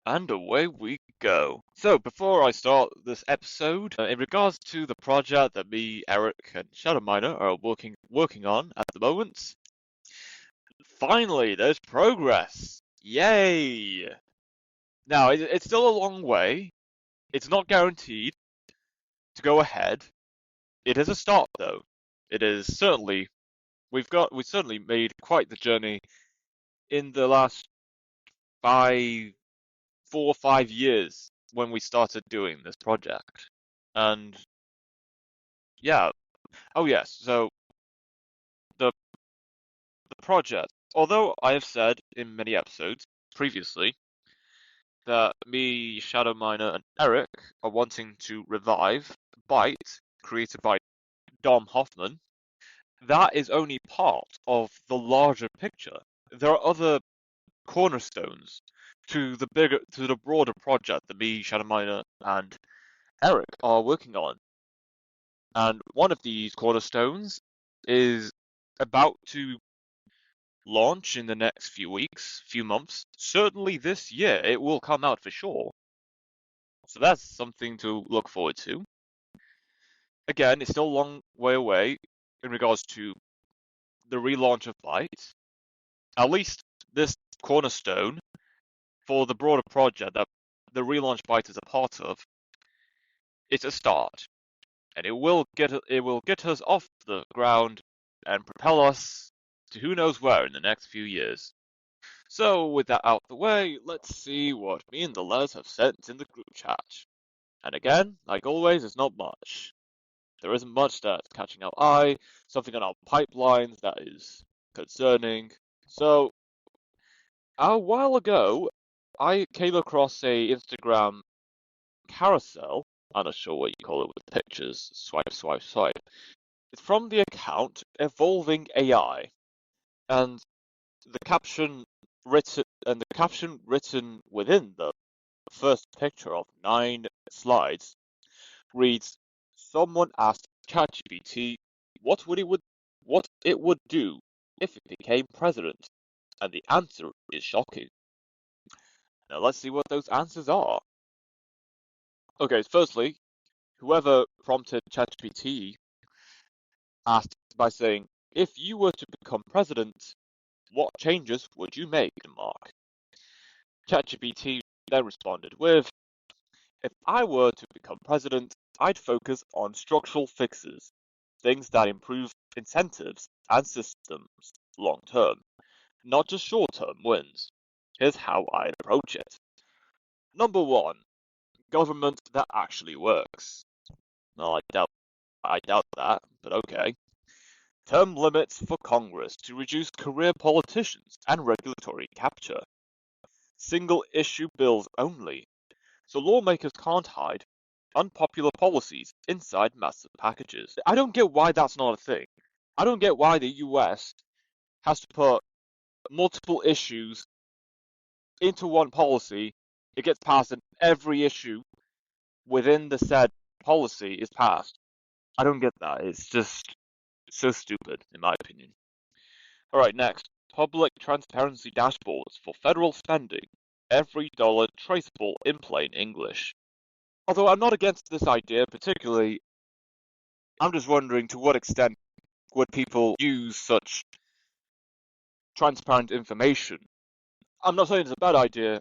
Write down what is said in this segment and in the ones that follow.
And away we go. So, before I start this episode, in regards to the project that me, Eric, and Shadowminer are working on at the moment, finally, there's progress. Yay! Now, it's still a long way. It's not guaranteed to go ahead. It is a start, though. It is certainly we certainly made quite the journey in the last 4 or 5 years when we started doing this project. And yeah, oh yes, so the the project, although I have said in many episodes previously that me, Shadowminer, and Eric are wanting to revive Byte, created by Dom Hoffman, that is only part of the larger picture. There are other cornerstones to the broader project that me, Shadowminer, and Eric are working on. And one of these cornerstones is about to launch in the next few weeks, few months. Certainly this year, it will come out for sure. So that's something to look forward to. Again, it's still a long way away in regards to the relaunch of Byte. At least this cornerstone for the broader project that the relaunch Byte is a part of, it's a start. And it will get us off the ground and propel us to who knows where in the next few years. So, with that out the way, let's see what me and the Les have sent in the group chat. And again, like always, it's not much. There isn't much that's catching our eye, something on our pipelines that is concerning. So, a while ago, I came across a Instagram carousel. I'm not sure what you call it with pictures. Swipe, swipe, swipe. It's from the account Evolving AI, and the caption written within the first picture of 9 slides reads, "Someone asked ChatGPT what it would do if it became president, and the answer is shocking." Now let's see what those answers are. Okay, firstly, whoever prompted ChatGPT asked by saying, "If you were to become president, what changes would you make?" Mark. ChatGPT then responded with, "If I were to become president, I'd focus on structural fixes, things that improve incentives and systems long term, not just short term wins. Here's how I'd approach it. Number one, government that actually works." Well, I doubt that, but okay. "Term limits for Congress to reduce career politicians and regulatory capture. Single issue bills only, so lawmakers can't hide unpopular policies inside massive packages." I don't get why that's not a thing. I don't get why the US has to put multiple issues into one policy. It gets passed and every issue within the said policy is passed. I don't get that. It's just so stupid, in my opinion. Alright, next. Public transparency dashboards for federal spending. Every dollar traceable in plain English. Although I'm not against this idea particularly, I'm just wondering to what extent would people use such transparent information. I'm not saying it's a bad idea,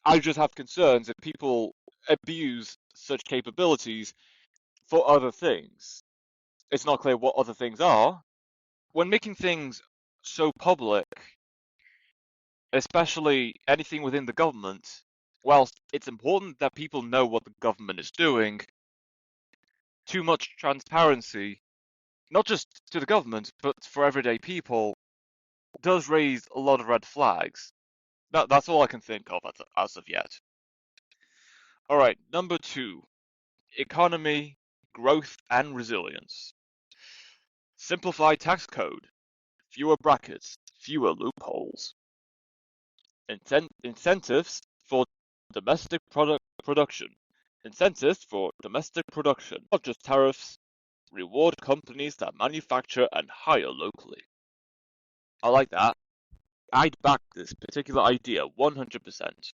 I just have concerns if people abuse such capabilities for other things. It's not clear what other things are. When making things so public, especially anything within the government, whilst it's important that people know what the government is doing, too much transparency, not just to the government, but for everyday people, does raise a lot of red flags. That's all I can think of as of yet. Alright, number 2. Economy, growth and resilience. Simplify tax code. Fewer brackets, fewer loopholes. Incentives for domestic production. Incentives for domestic production, not just tariffs. Reward companies that manufacture and hire locally. I like that. I'd back this particular idea 100%.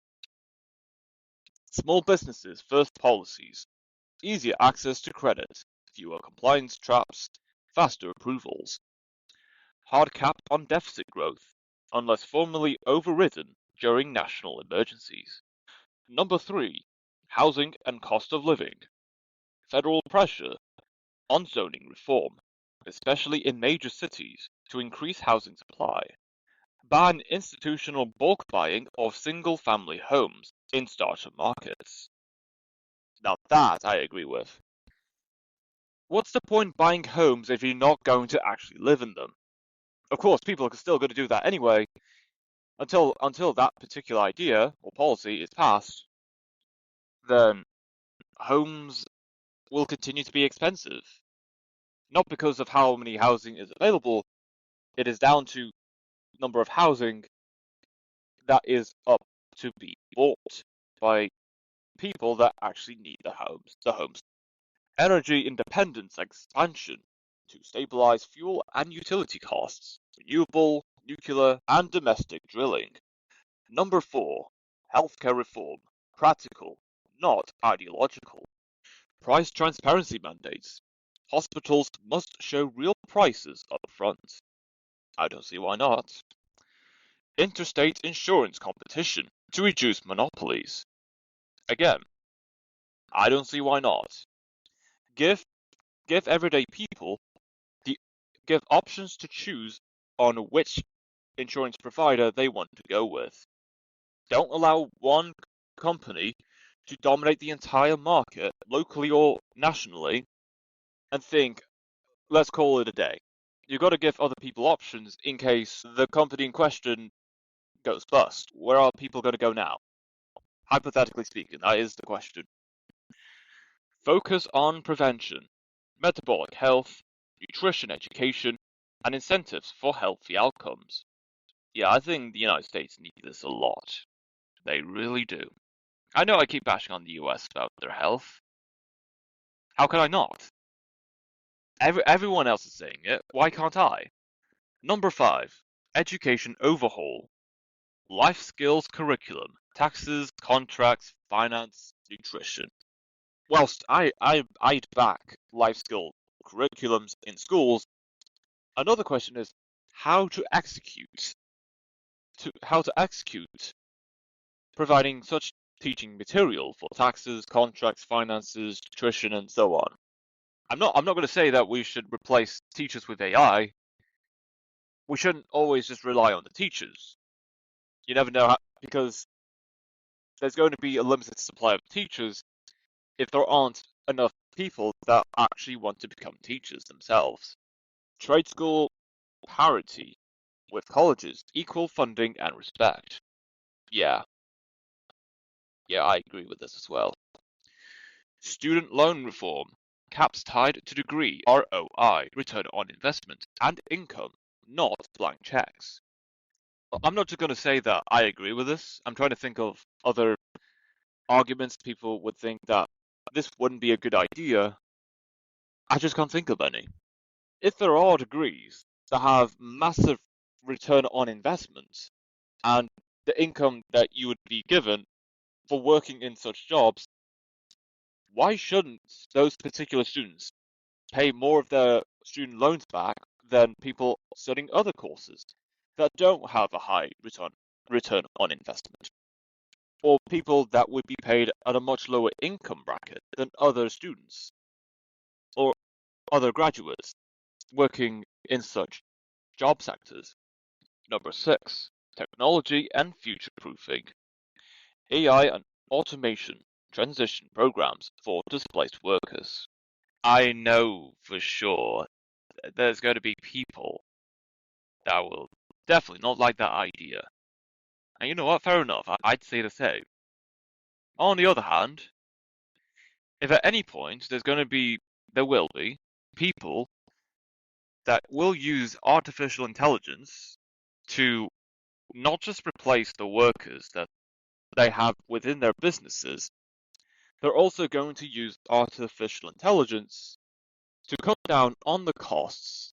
Small businesses first policies, easier access to credit, fewer compliance traps, faster approvals. Hard cap on deficit growth, unless formally overridden during national emergencies. Number 3. Housing and cost of living. Federal pressure on zoning reform, especially in major cities, to increase housing supply. Ban institutional bulk buying of single-family homes in starter markets. Now that I agree with. What's the point buying homes if you're not going to actually live in them? Of course, people are still going to do that anyway, until that particular idea or policy is passed. Then homes will continue to be expensive. Not because of how many housing is available, it is down to number of housing that is up to be bought by people that actually need the homes. Energy independence expansion to stabilize fuel and utility costs, renewable, nuclear, and domestic drilling. Number 4, healthcare reform, practical, not ideological. Price transparency mandates. Hospitals must show real prices up front. I don't see why not. Interstate insurance competition to reduce monopolies. Again, I don't see why not. Give everyday people give options to choose on which insurance provider they want to go with. Don't allow one company to dominate the entire market, locally or nationally, and think, let's call it a day. You've got to give other people options in case the company in question goes bust. Where are people going to go now? Hypothetically speaking, that is the question. Focus on prevention, metabolic health, nutrition education, and incentives for healthy outcomes. Yeah, I think the United States need this a lot. They really do. I know I keep bashing on the US about their health. How can I not? Everyone else is saying it, why can't I? Number 5. Education overhaul. Life skills curriculum. Taxes, contracts, finance, nutrition. Whilst I'd back life skill curriculums in schools, another question is how to execute providing such teaching material for taxes, contracts, finances, nutrition, and so on. I'm not going to say that we should replace teachers with AI. We shouldn't always just rely on the teachers. You never know because there's going to be a limited supply of teachers if there aren't enough people that actually want to become teachers themselves. Trade school parity with colleges, equal funding and respect. Yeah, I agree with this as well. Student loan reform. Caps tied to degree, ROI, return on investment, and income, not blank checks. I'm not just going to say that I agree with this. I'm trying to think of other arguments people would think that this wouldn't be a good idea. I just can't think of any. If there are degrees that have massive return on investment and the income that you would be given for working in such jobs, why shouldn't those particular students pay more of their student loans back than people studying other courses that don't have a high return on investment? Or people that would be paid at a much lower income bracket than other students or other graduates working in such job sectors. Number 6, technology and future-proofing. AI and automation transition programs for displaced workers. I know for sure there's going to be people that will definitely not like that idea. And you know what? Fair enough. I'd say the same. On the other hand, if at any point there will be people that will use artificial intelligence to not just replace the workers that they have within their businesses, they're also going to use artificial intelligence to cut down on the costs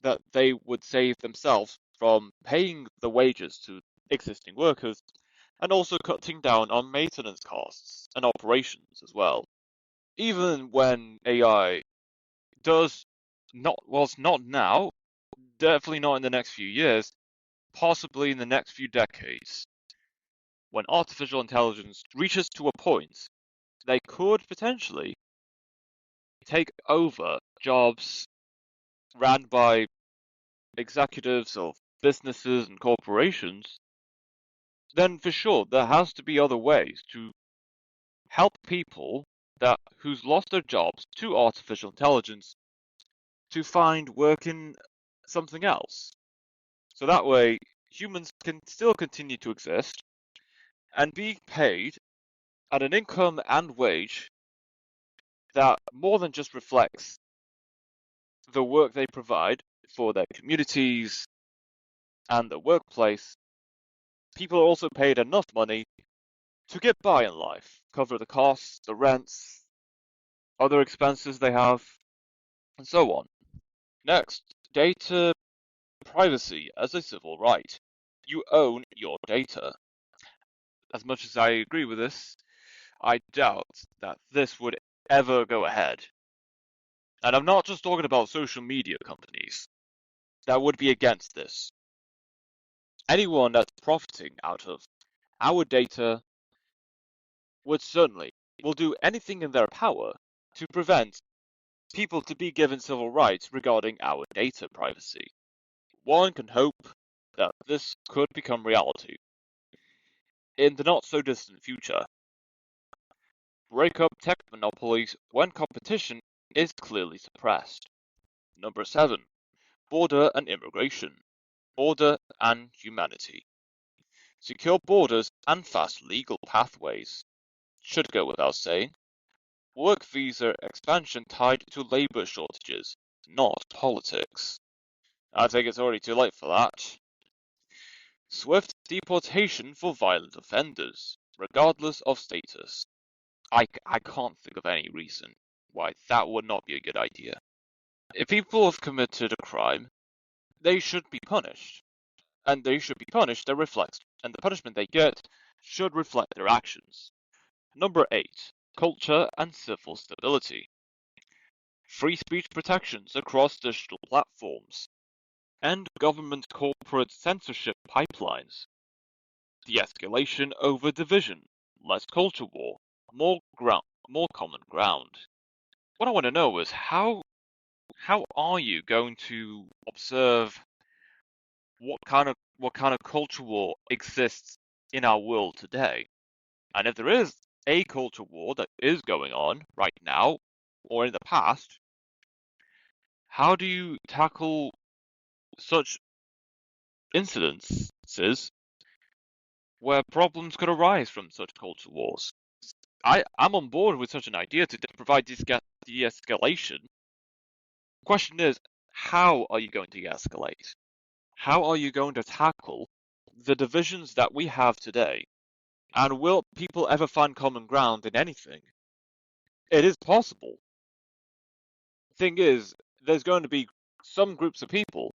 that they would save themselves from paying the wages to existing workers and also cutting down on maintenance costs and operations as well. Even when AI does not now, definitely not in the next few years, possibly in the next few decades, when artificial intelligence reaches to a point, they could potentially take over jobs ran by executives of businesses and corporations, then for sure there has to be other ways to help people who's lost their jobs to artificial intelligence to find work in something else. So that way humans can still continue to exist and be paid at an income and wage that more than just reflects the work they provide for their communities and the workplace. People are also paid enough money to get by in life, cover the costs, the rents, other expenses they have, and so on. Next, data privacy as a civil right. You own your data. As much as I agree with this, I doubt that this would ever go ahead. And I'm not just talking about social media companies that would be against this. Anyone that's profiting out of our data will do anything in their power to prevent people to be given civil rights regarding our data privacy. One can hope that this could become reality in the not so distant future. Break up tech monopolies when competition is clearly suppressed. Number 7. Border and immigration. Order and humanity. Secure borders and fast legal pathways. Should go without saying. Work visa expansion tied to labour shortages, not politics. I think it's already too late for that. Swift deportation for violent offenders, regardless of status. I can't think of any reason why that would not be a good idea. If people have committed a crime, they should be punished. And they should be punished that reflects, and the punishment they get should reflect their actions. Number 8. Culture and civil stability. Free speech protections across digital platforms. End government corporate censorship pipelines. De-escalation over division. Less culture war. More common ground. What I want to know is how are you going to observe what kind of culture war exists in our world today? And if there is a culture war that is going on right now or in the past, how do you tackle such incidences where problems could arise from such culture wars? I'm on board with such an idea to provide de-escalation. Question is, how are you going to de-escalate? How are you going to tackle the divisions that we have today? And will people ever find common ground in anything? It is possible. Thing is, there's going to be some groups of people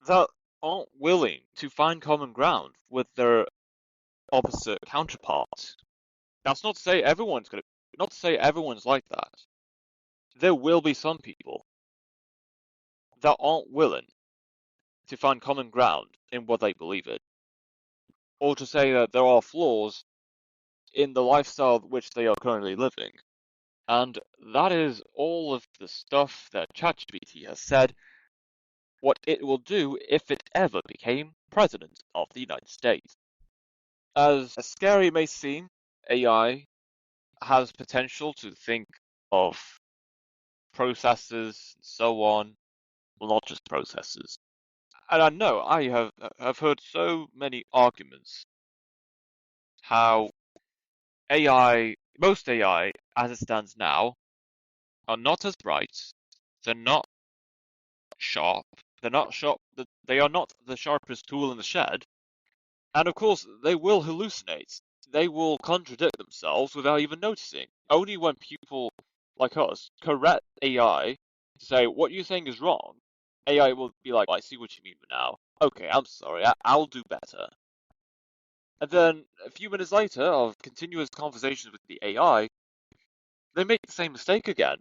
that aren't willing to find common ground with their opposite counterparts. That's not to say not to say everyone's like that. There will be some people that aren't willing to find common ground in what they believe in, or to say that there are flaws in the lifestyle which they are currently living. And that is all of the stuff that ChatGPT has said what it will do if it ever became president of the United States. As scary it may seem, AI has potential to think of processes and so on, well, not just processes. And I know have heard so many arguments how most AI, as it stands now, are not as bright, they're not sharp, they are not the sharpest tool in the shed, and of course they will hallucinate. They will contradict themselves without even noticing. Only when people like us correct AI to say what you're saying is wrong, AI will be like, I see what you mean now. Okay, I'm sorry, I'll do better. And then a few minutes later, of continuous conversations with the AI, they make the same mistake again.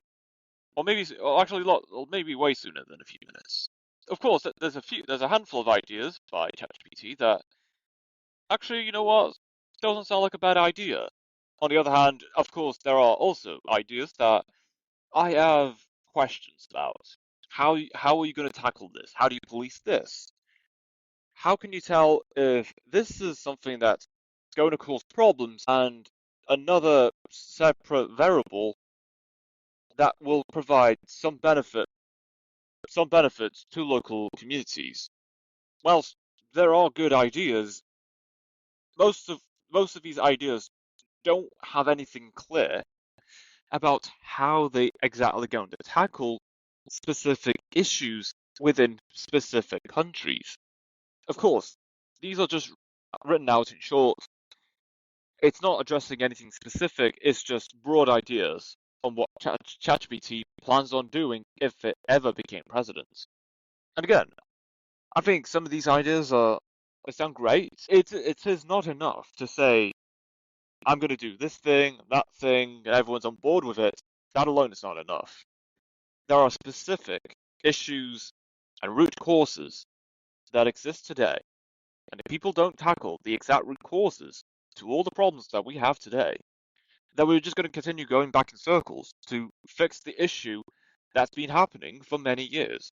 Or maybe, or actually, or maybe way sooner than a few minutes. Of course, there's a handful of ideas by ChatGPT that actually, you know what, doesn't sound like a bad idea. On the other hand, of course, there are also ideas that I have questions about. How are you going to tackle this? How do you police this? How can you tell if this is something that's going to cause problems and another separate variable that will provide some benefits to local communities? Whilst there are good ideas, most of most of these ideas don't have anything clear about how they exactly going to tackle specific issues within specific countries. Of course, these are just written out in short. It's not addressing anything specific, it's just broad ideas on what ChatGPT plans on doing if it ever became president. And again, I think some of these ideas they sound great. It is not enough to say I'm going to do this thing, that thing, and everyone's on board with it. That alone is not enough. There are specific issues and root causes that exist today, and if people don't tackle the exact root causes to all the problems that we have today, then we're just going to continue going back in circles to fix the issue that's been happening for many years.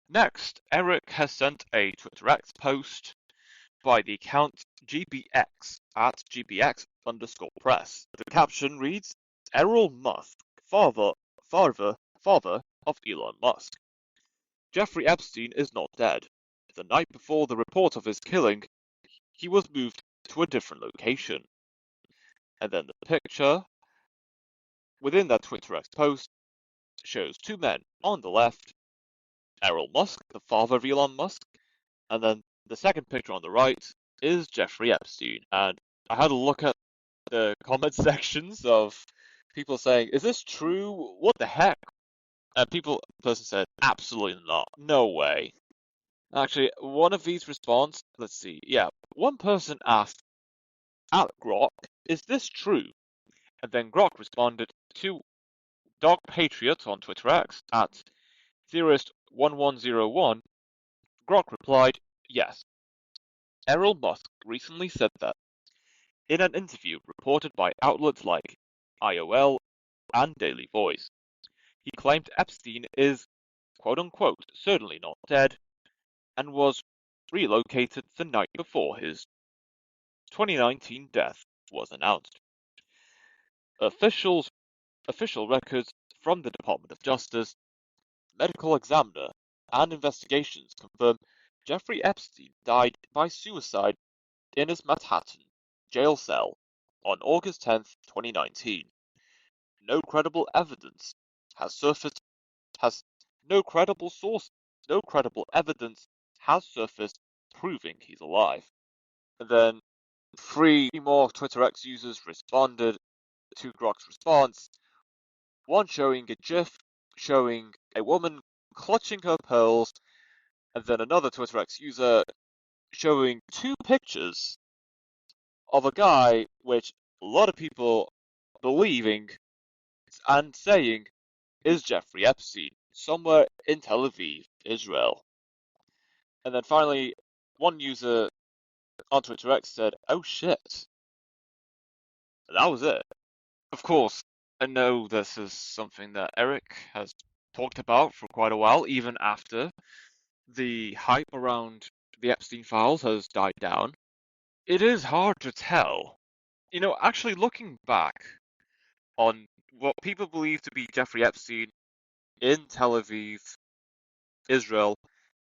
Next, Eric has sent a Twitter X post by the account GBX at GBX_press. The caption reads, Errol Musk, father of Elon Musk. Jeffrey Epstein is not dead. The night before the report of his killing, he was moved to a different location. And then the picture within that Twitter X post shows two men on the left, Errol Musk, the father of Elon Musk, and then the second picture on the right is Jeffrey Epstein. And I had a look at the comment sections of people saying, "Is this true? What the heck?" And person said, "Absolutely not. No way." Actually, one of these response, let's see, yeah, one person asked at Grok, "Is this true?" And then Grok responded to Dog Patriot on Twitter X at Theorist1101. Grok replied, "Yes." Errol Musk recently said that in an interview reported by outlets like IOL and Daily Voice. He claimed Epstein is, quote unquote, certainly not dead, and was relocated the night before his 2019 death was announced. Official records from the Department of Justice, medical examiner, and investigations confirm Jeffrey Epstein died by suicide in his Manhattan jail cell on August 10, 2019. No credible evidence has surfaced has no credible source no credible evidence has surfaced proving he's alive. And then three more Twitter X users responded to Grok's response, one showing a GIF showing a woman clutching her pearls, and then another Twitter X user showing two pictures of a guy which a lot of people believing and saying is Jeffrey Epstein, somewhere in Tel Aviv, Israel. And then finally, one user on Twitter X said, "Oh shit." And that was it. Of course, I know this is something that Eric has talked about for quite a while, even after the hype around the Epstein files has died down. It is hard to tell. You know, actually looking back on what people believe to be Jeffrey Epstein in Tel Aviv, Israel,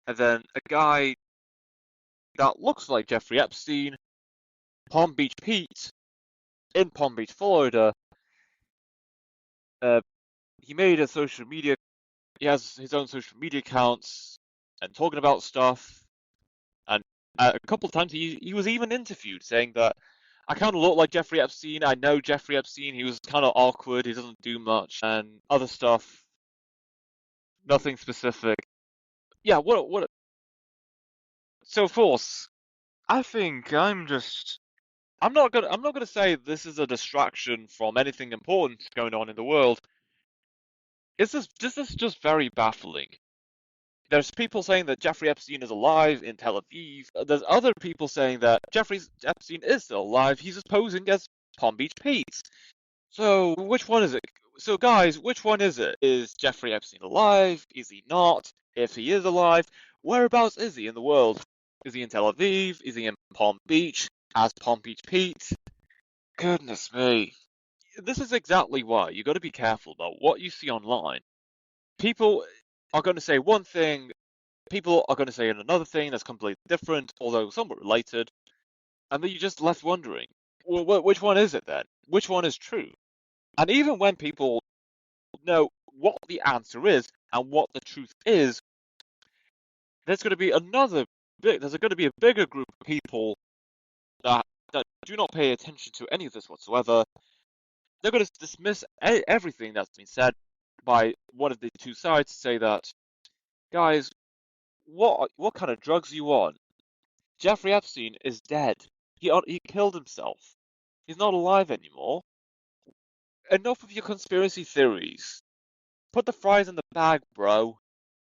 and then a guy that looks like Jeffrey Epstein, Palm Beach Pete, in Palm Beach, Florida. Uh, he made a social media. He has his own social media accounts and talking about stuff. And a couple of times he was even interviewed saying that I kind of look like Jeffrey Epstein. I know Jeffrey Epstein. He was kind of awkward. He doesn't do much and other stuff. Nothing specific. Yeah. What? So, of course, I think I'm just I'm not gonna say this is a distraction from anything important going on in the world. This is just very baffling. There's people saying that Jeffrey Epstein is alive in Tel Aviv. There's other people saying that Jeffrey Epstein is still alive. He's just posing as Palm Beach Pete. So which one is it? So guys, which one is it? Is Jeffrey Epstein alive? Is he not? If he is alive, whereabouts is he in the world? Is he in Tel Aviv? Is he in Palm Beach as Palm Beach Pete? Goodness me. This is exactly why you got to be careful about what you see online. People are going to say one thing, people are going to say another thing that's completely different, although somewhat related, and then you're just left wondering, well, which one is it then? Which one is true? And even when people know what the answer is and what the truth is, there's going to be there's going to be a bigger group of people that do not pay attention to any of this whatsoever. They're going to dismiss everything that's been said by one of the two sides to say that, guys, what kind of drugs are you on? Jeffrey Epstein is dead. He killed himself. He's not alive anymore. Enough of your conspiracy theories. Put the fries in the bag, bro.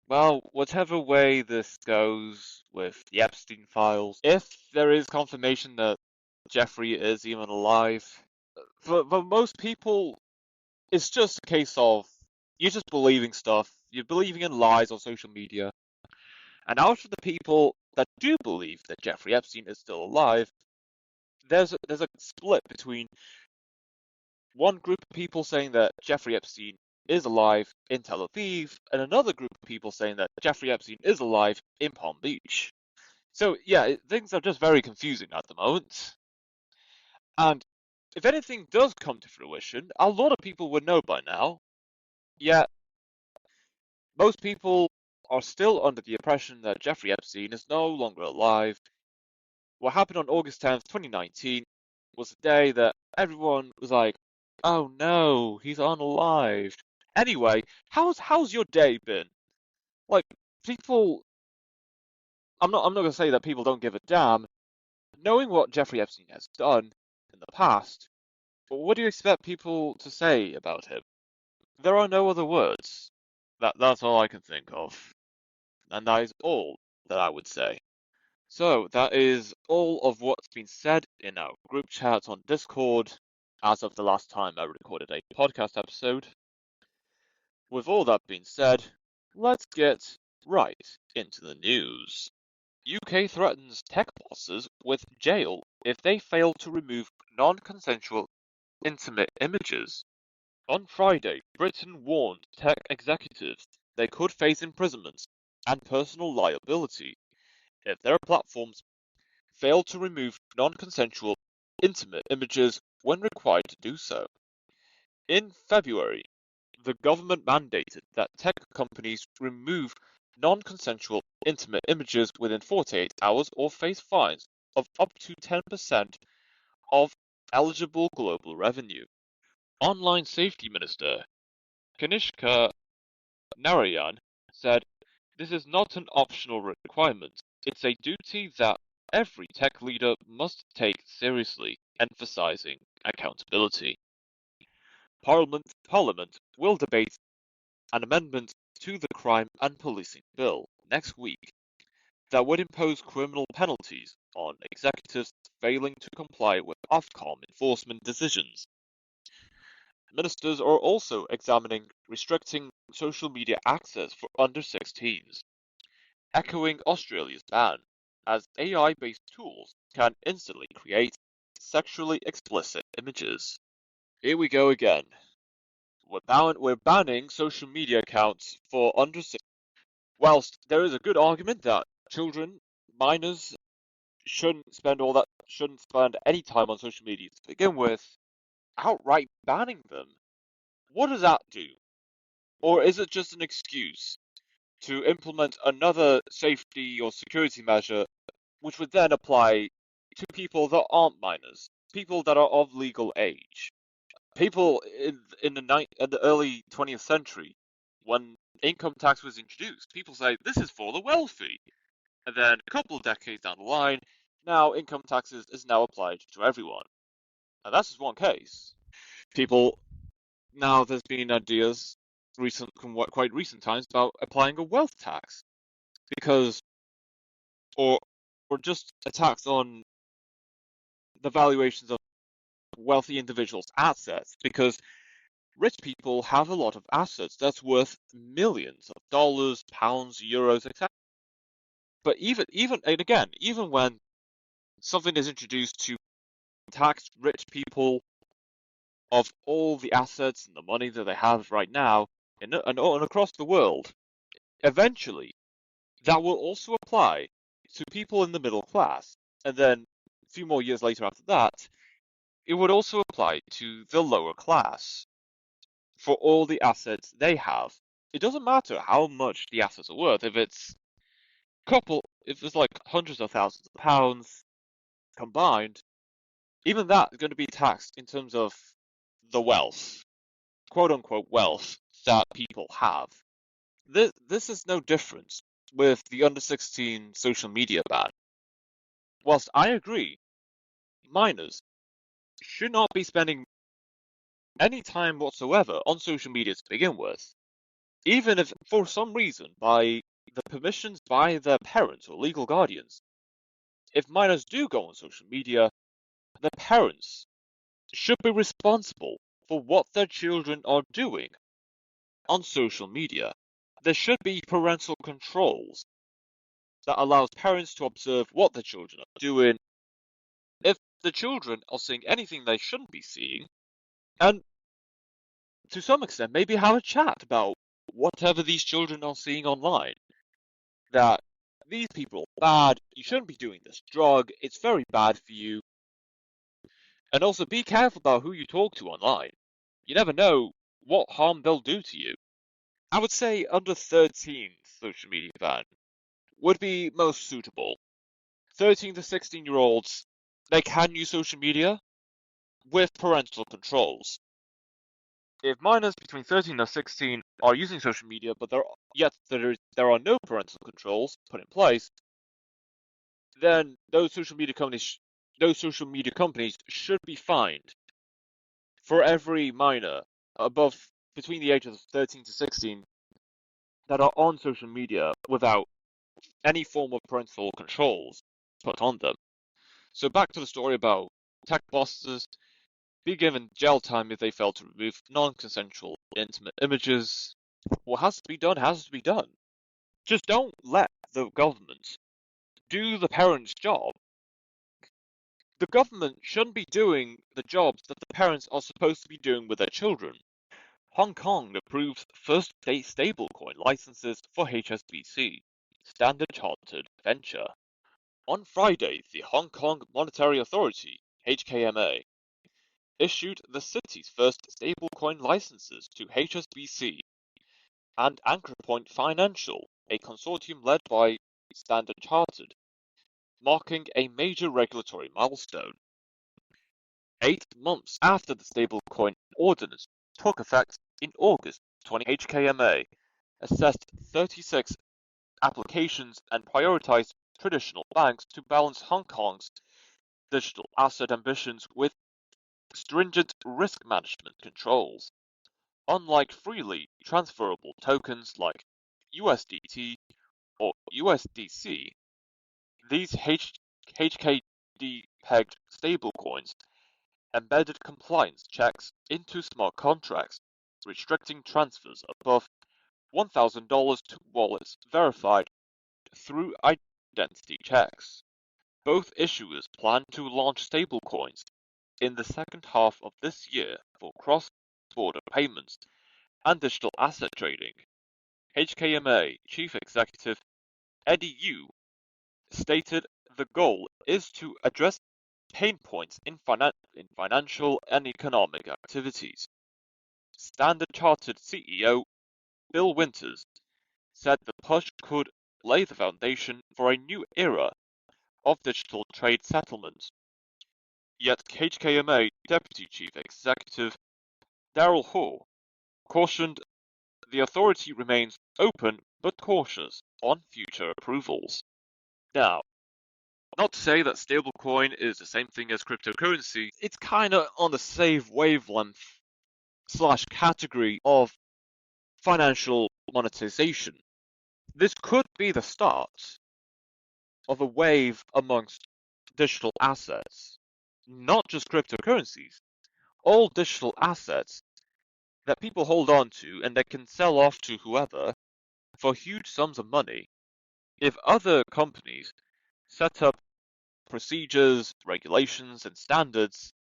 Well, whatever way this goes with the Epstein files, if there is confirmation that Jeffrey is even alive, for most people, it's just a case of you're just believing stuff. You're believing in lies on social media. And out of the people that do believe that Jeffrey Epstein is still alive, there's a split between one group of people saying that Jeffrey Epstein is alive in Tel Aviv, and another group of people saying that Jeffrey Epstein is alive in Palm Beach. So yeah, things are just very confusing at the moment. And if anything does come to fruition, a lot of people would know by now. Yet most people are still under the impression that Jeffrey Epstein is no longer alive. What happened on August 10th, 2019 was the day that everyone was like, oh no, he's unalived. Anyway, how's your day been? Like, people, I'm not gonna say that people don't give a damn. Knowing what Jeffrey Epstein has done in the past, what do you expect people to say about him? There are no other words. That's all I can think of. And that is all that I would say. So that is all of what's been said in our group chat on Discord as of the last time I recorded a podcast episode. With all that being said, let's get right into the news. UK threatens tech bosses with jail if they fail to remove non-consensual intimate images. On Friday, Britain warned tech executives they could face imprisonment and personal liability if their platforms fail to remove non-consensual intimate images when required to do so. In February, the government mandated that tech companies remove non-consensual intimate images within 48 hours or face fines of up to 10% of eligible global revenue. Online Safety Minister Kanishka Narayan said, "This is not an optional requirement. It's a duty that every tech leader must take seriously, emphasizing accountability." Parliament will debate an amendment to the Crime and Policing Bill next week that would impose criminal penalties on executives failing to comply with Ofcom enforcement decisions. Ministers are also examining restricting social media access for under 16s, echoing Australia's ban, as AI-based tools can instantly create sexually explicit images. Here we go again. We're banning social media accounts for under 16. Whilst there is a good argument that children, minors, shouldn't spend any time on social media to begin with, outright banning them, what does that do? Or is it just an excuse to implement another safety or security measure which would then apply to people that aren't minors, people that are of legal age? People in the early 20th century, when income tax was introduced, people say this is for the wealthy. And then a couple of decades down the line, Now, income taxes is now applied to everyone. Now, that's just one case. People, now there's been ideas quite recent times about applying a wealth tax because, or, or just a tax on the valuations of wealthy individuals' assets because rich people have a lot of assets that's worth millions of dollars, pounds, euros, etc. But and again, even when something is introduced to tax rich people of all the assets and the money that they have right now and across the world, eventually that will also apply to people in the middle class. And then a few more years later after that, it would also apply to the lower class for all the assets they have. It doesn't matter how much the assets are worth. If it's like hundreds of thousands of pounds combined, even that is going to be taxed in terms of the wealth, quote unquote wealth that people have. This is no different with the under 16 social media ban. Whilst I agree, minors should not be spending any time whatsoever on social media to begin with, even if for some reason, by the permissions by their parents or legal guardians, if minors do go on social media, the parents should be responsible for what their children are doing on social media. There should be parental controls that allows parents to observe what their children are doing, if the children are seeing anything they shouldn't be seeing, and to some extent maybe have a chat about whatever these children are seeing online. That these people are bad, you shouldn't be doing this drug, it's very bad for you. And also be careful about who you talk to online. You never know what harm they'll do to you. I would say under 13 social media ban would be most suitable. 13 to 16-year-olds, they can use social media with parental controls. If minors between 13 and 16 are using social media, but there are no parental controls put in place, then those social media companies should be fined for every minor above between the ages of 13 to 16 that are on social media without any form of parental controls put on them. So back to the story about tech bosses be given jail time if they fail to remove non-consensual intimate images. What has to be done has to be done. Just don't let the government do the parents' job. The government shouldn't be doing the jobs that the parents are supposed to be doing with their children. Hong Kong approves first state stablecoin licenses for HSBC, Standard Chartered Venture. On Friday, the Hong Kong Monetary Authority, HKMA, issued the city's first stablecoin licenses to HSBC and Anchor Point Financial, a consortium led by Standard Chartered, marking a major regulatory milestone. 8 months after the stablecoin ordinance took effect in August 2020, HKMA assessed 36 applications and prioritized traditional banks to balance Hong Kong's digital asset ambitions with stringent risk management controls. Unlike freely transferable tokens like USDT or USDC, these HKD-pegged stablecoins embedded compliance checks into smart contracts, restricting transfers above $1,000 to wallets verified through identity checks. Both issuers plan to launch stablecoins in the second half of this year for cross-border payments and digital asset trading. HKMA Chief Executive Eddie Yu stated the goal is to address pain points in financial and economic activities. Standard Chartered CEO Bill Winters said the push could lay the foundation for a new era of digital trade settlements. Yet HKMA Deputy Chief Executive Daryl Ho cautioned the authority remains open but cautious on future approvals. Now, Not to say that stablecoin is the same thing as cryptocurrency, it's kind of on the same wavelength slash category of financial monetization. This could be the start of a wave amongst digital assets, not just cryptocurrencies, all digital assets that people hold on to and they can sell off to whoever for huge sums of money. If other companies set up procedures, regulations, and standards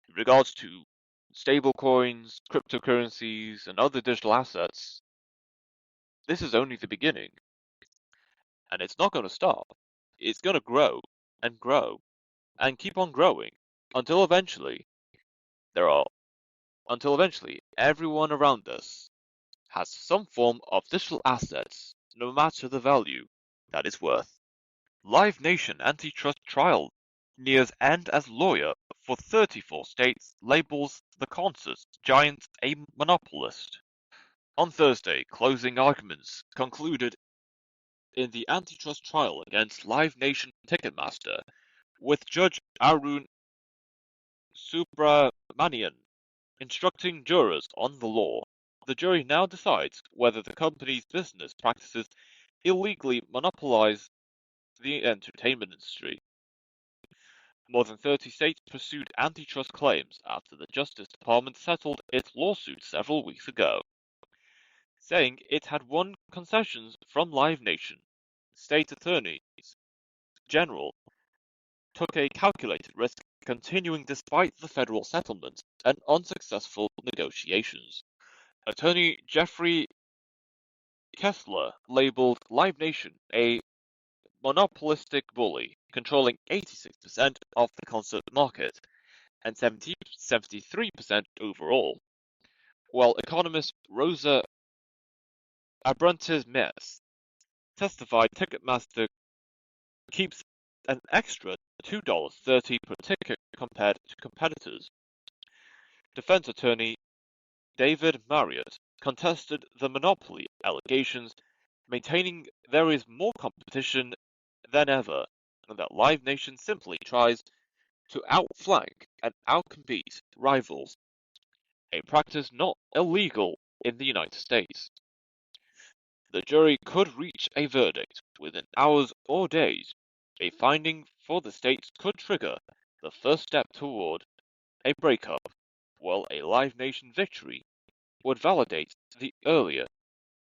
in regards to stablecoins, cryptocurrencies, and other digital assets, this is only the beginning. And it's not going to stop. It's going to grow and grow and keep on growing until eventually there are until eventually everyone around us has some form of digital assets, no matter the value that it's worth. Live Nation antitrust trial nears end as lawyer for 34 states labels the concert giant a monopolist. On Thursday, closing arguments concluded in the antitrust trial against Live Nation Ticketmaster, with Judge Arun Subramanian instructing jurors on the law. The jury now decides whether the company's business practices illegally monopolize the entertainment industry. More than 30 states pursued antitrust claims after the Justice Department settled its lawsuit several weeks ago, saying it had won concessions from Live Nation. State attorneys general took a calculated risk, continuing despite the federal settlement and unsuccessful negotiations. Attorney Jeffrey Kessler labeled Live Nation a monopolistic bully, controlling 86% of the concert market and 73% overall, while economist Rosa Abrantes-Mess testified Ticketmaster keeps an extra $2.30 per ticket compared to competitors. Defense attorney David Marriott contested the monopoly allegations, maintaining there is more competition than ever and that Live Nation simply tries to outflank and outcompete rivals, a practice not illegal in the United States. The jury could reach a verdict within hours or days. A finding for the states could trigger the first step toward a breakup, while a Live Nation victory would validate the earlier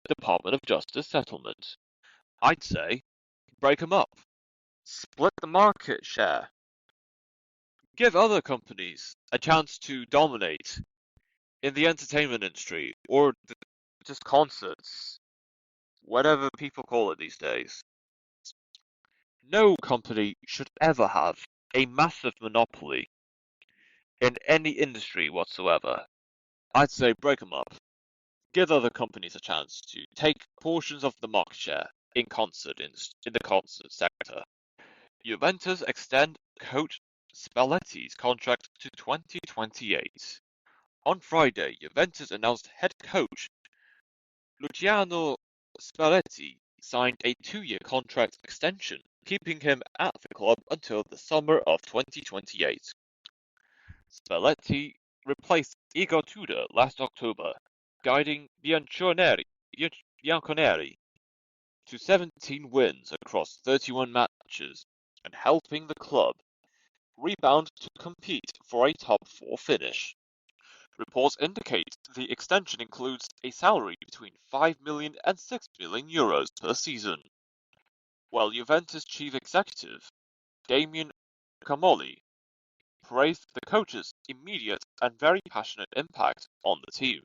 Department of Justice settlement. I'd say break them up, split the market share, give other companies a chance to dominate in the entertainment industry or just concerts, whatever people call it these days. No company should ever have a massive monopoly in any industry whatsoever. I'd say break them up. Give other companies a chance to take portions of the market share in the concert sector. Juventus extend coach Spalletti's contract to 2028. On Friday, Juventus announced head coach Luciano Spalletti signed a 2-year contract extension, keeping him at the club until the summer of 2028. Spalletti replaced Igor Tudor last October, guiding Bianconeri to 17 wins across 31 matches and helping the club rebound to compete for a top 4 finish. Reports indicate the extension includes a salary between 5 million and 6 million euros per season, while Juventus chief executive Damien Camolli praised the coach's immediate and very passionate impact on the team.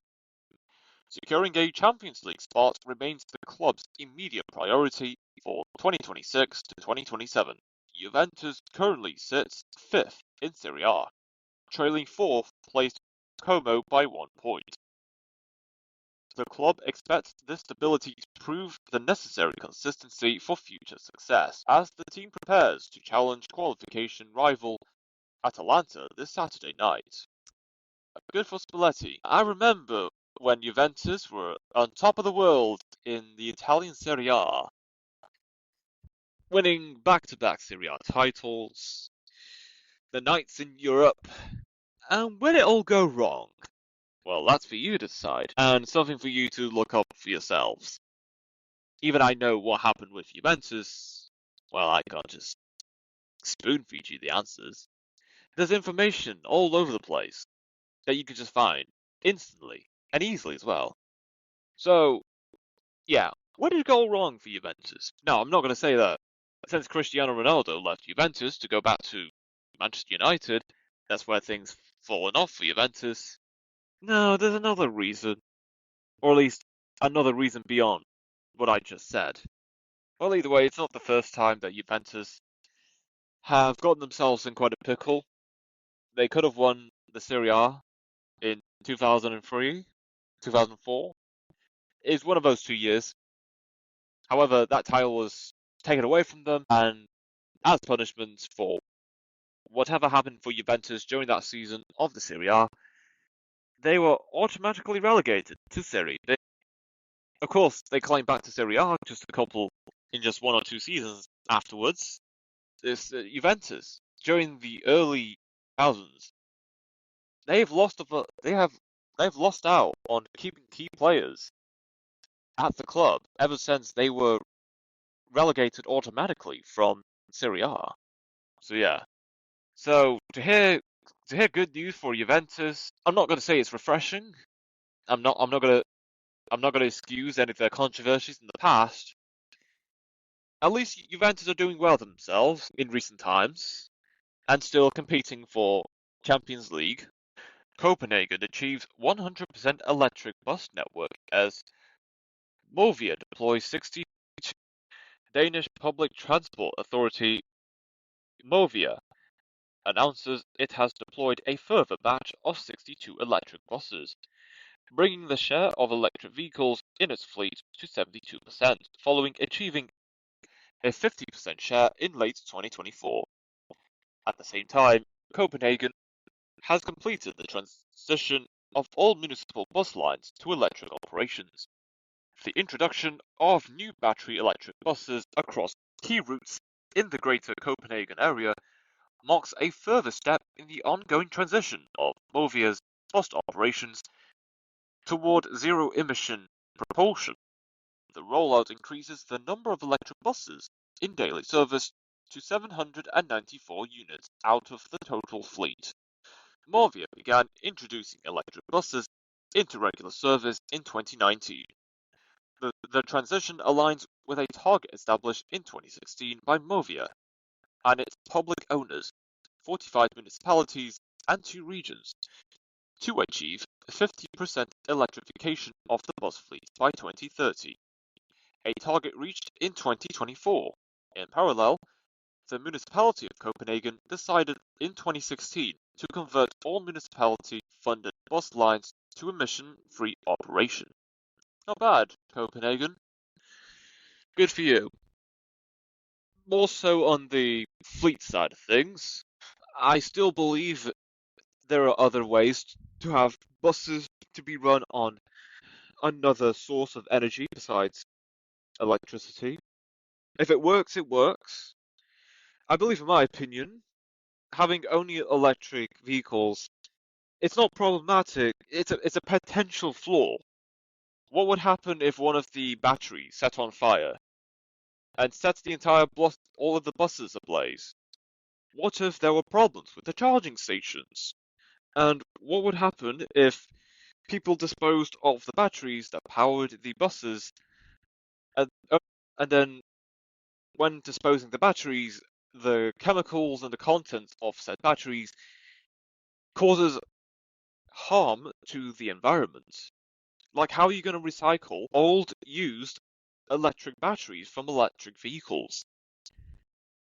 Securing a Champions League spot remains the club's immediate priority for 2026 to 2027. Juventus currently sits 5th in Serie A, trailing 4th placed Como by 1 point. The club expects this stability to prove the necessary consistency for future success, as the team prepares to challenge qualification rival Atalanta this Saturday night. Good for Spalletti. I remember when Juventus were on top of the world in the Italian Serie A. winning back-to-back Serie A titles, the nights in Europe, and when it all go wrong? Well, that's for you to decide, and something for you to look up for yourselves. Even I know what happened with Juventus. Well, I can't just spoon-feed you the answers. There's information all over the place that you can just find instantly and easily as well. So, yeah, what did go wrong for Juventus? Now, I'm not going to say that since Cristiano Ronaldo left Juventus to go back to Manchester United, that's where things fallen off for Juventus. No, there's another reason, or at least another reason beyond what I just said. Well, either way, it's not the first time that Juventus have gotten themselves in quite a pickle. They could have won the Serie A in 2003, 2004. It's one of those 2 years. However, that title was taken away from them, and as punishment for whatever happened for Juventus during that season of the Serie A, they were automatically relegated to Serie B. Of course, they climbed back to Serie A just a couple in just 1 or 2 seasons afterwards. It's Juventus during the early 2000s. They've lost out on keeping key players at the club ever since they were relegated automatically from Serie A. So yeah. So to hear good news for Juventus, I'm not going to say it's refreshing. I'm not going to excuse any of their controversies in the past. At least Juventus are doing well themselves in recent times and still competing for Champions League. Copenhagen achieved 100% electric bus network as Movia deploys 62. Danish Public Transport Authority Movia announces it has deployed a further batch of 62 electric buses, bringing the share of electric vehicles in its fleet to 72%, following achieving a 50% share in late 2024. At the same time, Copenhagen has completed the transition of all municipal bus lines to electric operations. The introduction of new battery electric buses across key routes in the greater Copenhagen area marks a further step in the ongoing transition of Movia's bus operations toward zero-emission propulsion. The rollout increases the number of electric buses in daily service to 794 units out of the total fleet. Movia began introducing electric buses into regular service in 2019. The transition aligns with a target established in 2016 by Movia and its public owners, 45 municipalities and 2 regions, to achieve 50% electrification of the bus fleet by 2030, a target reached in 2024. In parallel, the municipality of Copenhagen decided in 2016 to convert all municipality-funded bus lines to emission-free operation. Not bad, Copenhagen. Good for you. More so on the fleet side of things, I still believe there are other ways to have buses to be run on another source of energy besides electricity. If it works, it works. I believe, in my opinion, having only electric vehicles, it's not problematic. It's a potential flaw. What would happen if one of the batteries set on fire and sets the entire bus, all of the buses ablaze? What if there were problems with the charging stations? And what would happen if people disposed of the batteries that powered the buses, and, and then when disposing the batteries, the chemicals and the contents of said batteries causes harm to the environment? Like, how are you going to recycle old, used electric batteries from electric vehicles?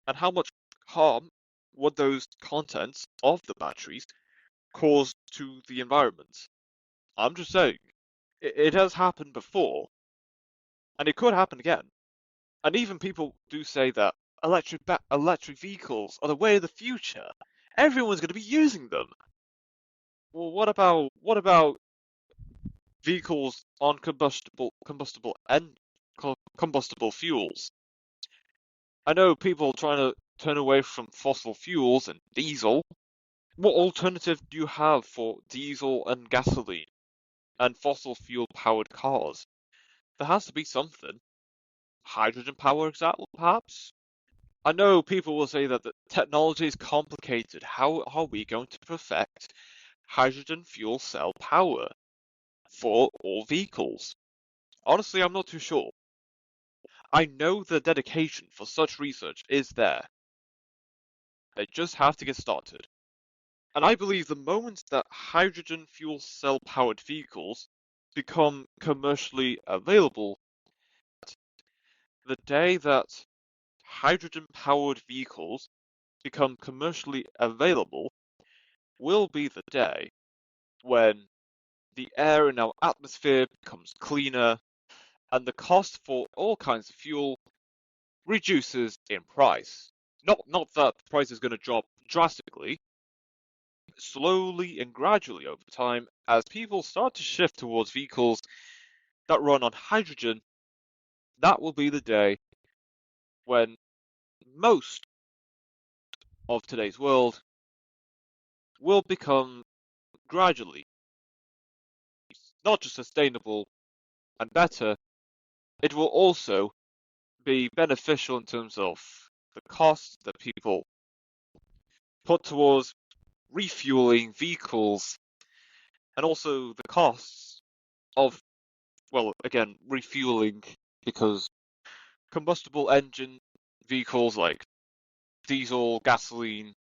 And how much harm would those contents of the batteries cause to the environment? I'm just saying, it has happened before, and it could happen again. And even people do say that electric vehicles are the way of the future. Everyone's going to be using them. Well, what about vehicles on combustible fuels? I know people trying to turn away from fossil fuels and diesel. What alternative do you have for diesel and gasoline and fossil fuel powered cars? There has to be something. Hydrogen power, exactly, perhaps? I know people will say that the technology is complicated. How are we going to perfect hydrogen fuel cell power for all vehicles? Honestly, I'm not too sure. I know the dedication for such research is there. They just have to get started. And I believe the moment that hydrogen fuel cell powered vehicles become commercially available, the day that hydrogen powered vehicles become commercially available will be the day when the air in our atmosphere becomes cleaner and the cost for all kinds of fuel reduces in price. Not that the price is going to drop drastically, slowly and gradually over time as people start to shift towards vehicles that run on hydrogen. That will be the day when most of today's world will become gradually not just sustainable and better, it will also be beneficial in terms of the costs that people put towards refueling vehicles and also the costs of, well, again, refueling because combustible engine vehicles like diesel, gasoline,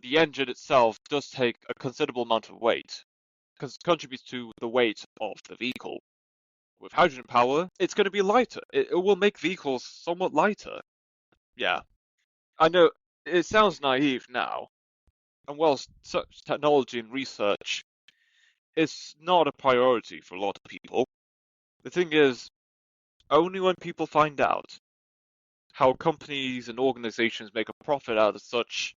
the engine itself does take a considerable amount of weight because it contributes to the weight of the vehicle. With hydrogen power, it's going to be lighter. It will make vehicles somewhat lighter. Yeah, I know it sounds naive now, and whilst such technology and research is not a priority for a lot of people, the thing is, only when people find out how companies and organizations make a profit out of such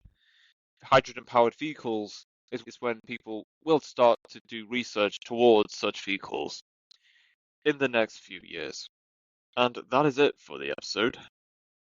hydrogen-powered vehicles is when people will start to do research towards such vehicles in the next few years. And that is it for the episode.